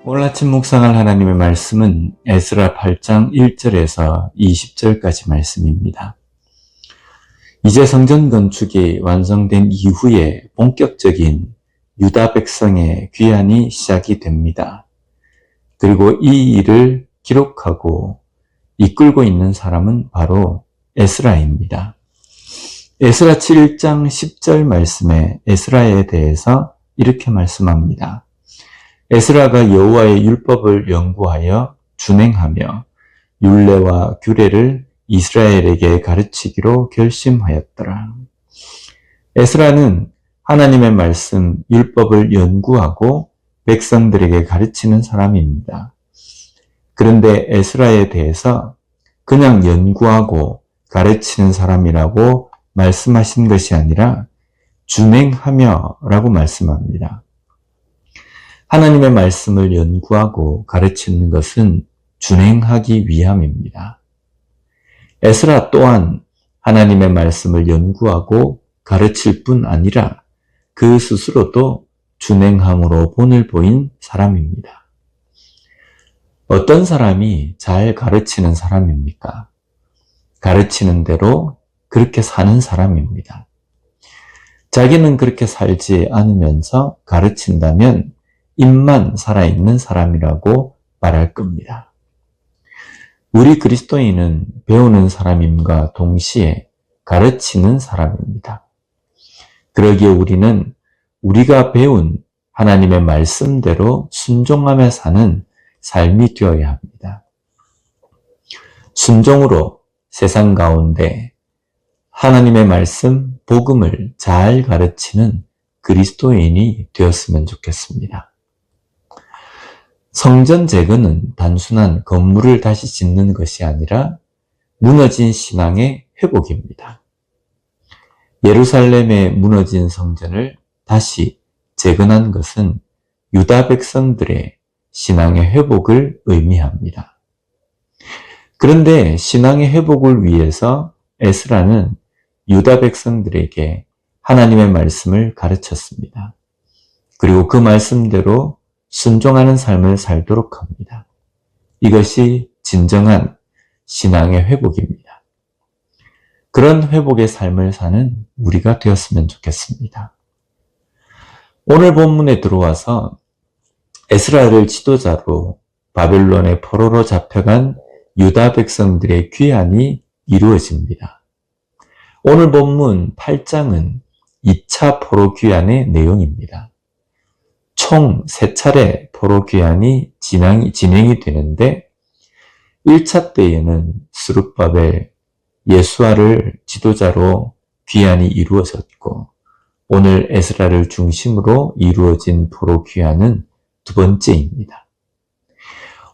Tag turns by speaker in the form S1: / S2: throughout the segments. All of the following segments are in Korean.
S1: 오늘 아침 묵상할 하나님의 말씀은 에스라 8장 1절에서 20절까지 말씀입니다. 이제 성전 건축이 완성된 이후에 본격적인 유다 백성의 귀환이 시작이 됩니다. 그리고 이 일을 기록하고 이끌고 있는 사람은 바로 에스라입니다. 에스라 7장 10절 말씀에 에스라에 대해서 이렇게 말씀합니다. 에스라가 여호와의 율법을 연구하여 준행하며 율례와 규례를 이스라엘에게 가르치기로 결심하였더라. 에스라는 하나님의 말씀, 율법을 연구하고 백성들에게 가르치는 사람입니다. 그런데 에스라에 대해서 그냥 연구하고 가르치는 사람이라고 말씀하신 것이 아니라 준행하며 라고 말씀합니다. 하나님의 말씀을 연구하고 가르치는 것은 준행하기 위함입니다. 에스라 또한 하나님의 말씀을 연구하고 가르칠 뿐 아니라 그 스스로도 준행함으로 본을 보인 사람입니다. 어떤 사람이 잘 가르치는 사람입니까? 가르치는 대로 그렇게 사는 사람입니다. 자기는 그렇게 살지 않으면서 가르친다면 입만 살아있는 사람이라고 말할 겁니다. 우리 그리스도인은 배우는 사람임과 동시에 가르치는 사람입니다. 그러기에 우리는 우리가 배운 하나님의 말씀대로 순종하며 사는 삶이 되어야 합니다. 순종으로 세상 가운데 하나님의 말씀, 복음을 잘 가르치는 그리스도인이 되었으면 좋겠습니다. 성전 재건은 단순한 건물을 다시 짓는 것이 아니라 무너진 신앙의 회복입니다. 예루살렘의 무너진 성전을 다시 재건한 것은 유다 백성들의 신앙의 회복을 의미합니다. 그런데 신앙의 회복을 위해서 에스라는 유다 백성들에게 하나님의 말씀을 가르쳤습니다. 그리고 그 말씀대로 순종하는 삶을 살도록 합니다. 이것이 진정한 신앙의 회복입니다. 그런 회복의 삶을 사는 우리가 되었으면 좋겠습니다. 오늘 본문에 들어와서 에스라를 지도자로 바벨론의 포로로 잡혀간 유다 백성들의 귀환이 이루어집니다. 오늘 본문 8장은 2차 포로 귀환의 내용입니다. 총 3차례 포로 귀환이 진행이 되는데 1차 때에는 스룹바벨, 예수아를 지도자로 귀환이 이루어졌고 오늘 에스라를 중심으로 이루어진 포로 귀환은 두 번째입니다.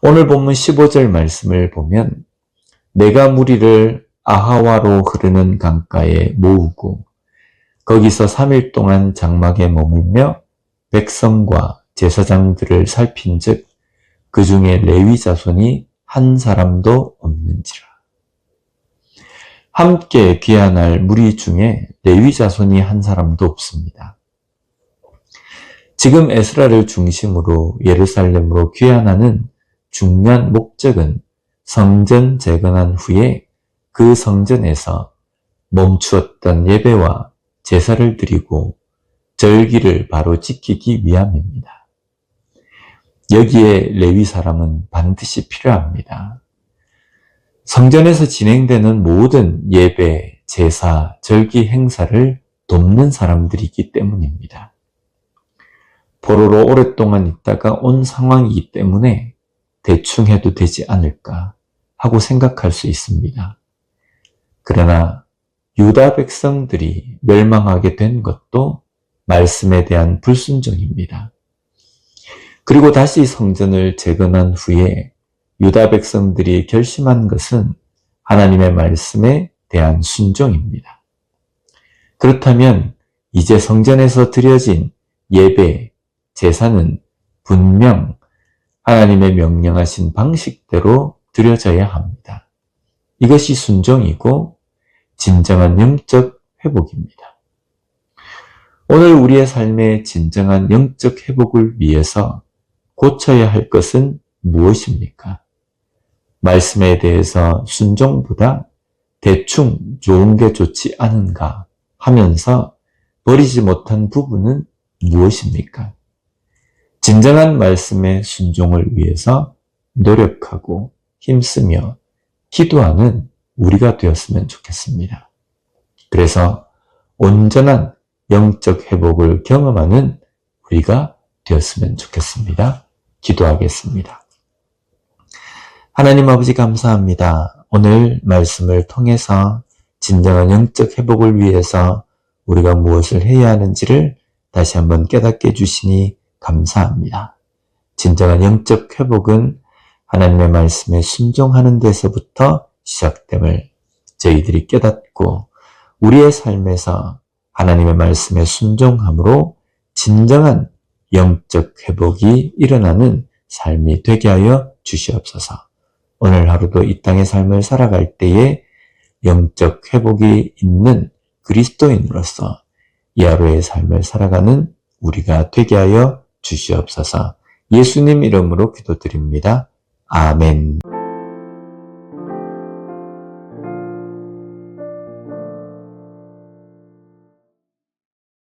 S1: 오늘 본문 15절 말씀을 보면 내가 무리를 아하와로 흐르는 강가에 모으고 거기서 3일 동안 장막에 머물며 백성과 제사장들을 살핀즉 그 중에 레위 자손이 한 사람도 없는지라. 함께 귀환할 무리 중에 레위 자손이 한 사람도 없습니다. 지금 에스라를 중심으로 예루살렘으로 귀환하는 중요한 목적은 성전 재건한 후에 그 성전에서 멈추었던 예배와 제사를 드리고 절기를 바로 지키기 위함입니다. 여기에 레위 사람은 반드시 필요합니다. 성전에서 진행되는 모든 예배, 제사, 절기 행사를 돕는 사람들이기 때문입니다. 포로로 오랫동안 있다가 온 상황이기 때문에 대충 해도 되지 않을까 하고 생각할 수 있습니다. 그러나 유다 백성들이 멸망하게 된 것도 말씀에 대한 불순종입니다. 그리고 다시 성전을 재건한 후에 유다 백성들이 결심한 것은 하나님의 말씀에 대한 순종입니다. 그렇다면 이제 성전에서 드려진 예배, 제사는 분명 하나님의 명령하신 방식대로 드려져야 합니다. 이것이 순종이고 진정한 영적 회복입니다. 오늘 우리의 삶의 진정한 영적 회복을 위해서 고쳐야 할 것은 무엇입니까? 말씀에 대해서 순종보다 대충 좋은 게 좋지 않은가 하면서 버리지 못한 부분은 무엇입니까? 진정한 말씀의 순종을 위해서 노력하고 힘쓰며 기도하는 우리가 되었으면 좋겠습니다. 그래서 온전한 영적 회복을 경험하는 우리가 되었으면 좋겠습니다. 기도하겠습니다. 하나님 아버지 감사합니다. 오늘 말씀을 통해서 진정한 영적 회복을 위해서 우리가 무엇을 해야 하는지를 다시 한번 깨닫게 해주시니 감사합니다. 진정한 영적 회복은 하나님의 말씀에 순종하는 데서부터 시작됨을 저희들이 깨닫고 우리의 삶에서 하나님의 말씀에 순종함으로 진정한 영적 회복이 일어나는 삶이 되게 하여 주시옵소서. 오늘 하루도 이 땅의 삶을 살아갈 때에 영적 회복이 있는 그리스도인으로서 이 하루의 삶을 살아가는 우리가 되게 하여 주시옵소서. 예수님 이름으로 기도드립니다. 아멘.